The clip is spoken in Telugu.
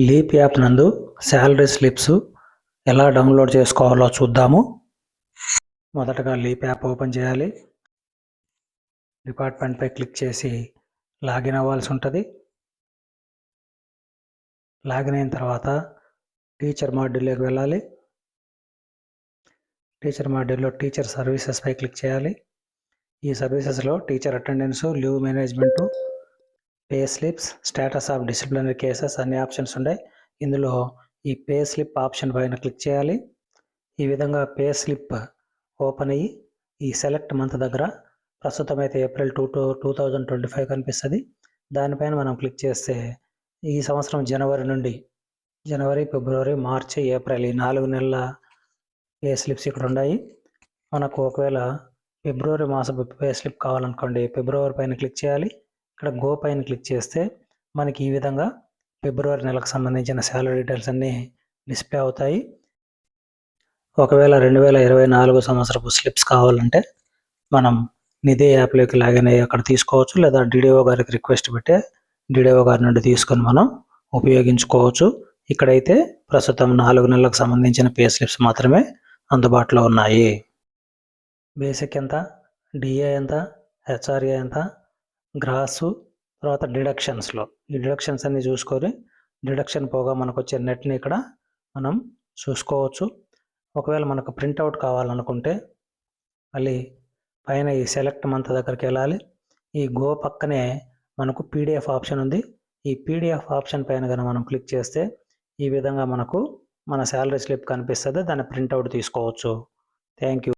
లీప్ యాప్ నందు శాలరీ స్లిప్స్ ఎలా డౌన్లోడ్ చేసుకోవాలో చూద్దాము. మొదటగా లీప్ యాప్ ఓపెన్ చేయాలి. డిపార్ట్మెంట్పై క్లిక్ చేసి లాగిన్ అవ్వాల్సి ఉంటుంది. లాగిన్ అయిన తర్వాత టీచర్ మాడ్యూల్లోకి వెళ్ళాలి. టీచర్ మాడ్యూల్లో టీచర్ సర్వీసెస్పై క్లిక్ చేయాలి. ఈ సర్వీసెస్లో teacher attendance, leave management, pay slips, status of disciplinary cases అన్ని ఆప్షన్స్ ఉన్నాయి. ఇందులో ఈ పే స్లిప్ ఆప్షన్ పైన క్లిక్ చేయాలి. ఈ విధంగా పే స్లిప్ ఓపెన్ అయ్యి ఈ సెలెక్ట్ మంత్ దగ్గర ప్రస్తుతం అయితే ఏప్రిల్ 2025 కనిపిస్తుంది. దానిపైన మనం క్లిక్ చేస్తే ఈ సంవత్సరం జనవరి, ఫిబ్రవరి, మార్చి, ఏప్రిల్ ఈ 4 నెలల పే స్లిప్స్ ఇక్కడ ఉన్నాయి. మనకు ఒకవేళ ఫిబ్రవరి మాసపు పే స్లిప్ కావాలనుకోండి, ఫిబ్రవరి పైన క్లిక్ చేయాలి. ఇక్కడ గో పైన క్లిక్ చేస్తే మనకి ఈ విధంగా ఫిబ్రవరి నెలకు సంబంధించిన శాలరీ డీటెయిల్స్ అన్నీ డిస్ప్లే అవుతాయి. ఒకవేళ 2024 సంవత్సరపు స్లిప్స్ కావాలంటే మనం నిధి యాప్లోకి లాగిన్ అయ్యి అక్కడ తీసుకోవచ్చు, లేదా డిడిఓ గారికి రిక్వెస్ట్ పెట్టి డిడిఓ గారి నుండి తీసుకొని మనం ఉపయోగించుకోవచ్చు. ఇక్కడైతే ప్రస్తుతం 4 నెలలకు సంబంధించిన పే స్లిప్స్ మాత్రమే అందుబాటులో ఉన్నాయి. బేసిక్ ఎంత, డిఏ ఎంత, హెచ్ఆర్ఏ ఎంత, గ్రాసు, తర్వాత డిడక్షన్స్లో ఈ డిడక్షన్స్ అన్ని చూసుకొని డిడక్షన్ పోగా మనకు వచ్చే నెట్ని ఇక్కడ మనం చూసుకోవచ్చు. ఒకవేళ మనకు ప్రింట్అవుట్ కావాలనుకుంటే మళ్ళీ పైన ఈ సెలెక్ట్ మంత్ దగ్గరికి వెళ్ళాలి. ఈ గో పక్కనే మనకు పీడిఎఫ్ ఆప్షన్ ఉంది. ఈ పీడిఎఫ్ ఆప్షన్ పైన కనుక మనం క్లిక్ చేస్తే ఈ విధంగా మనకు మన శాలరీ స్లిప్ కనిపిస్తుంది. దాన్ని ప్రింట్అవుట్ తీసుకోవచ్చు. Thank you.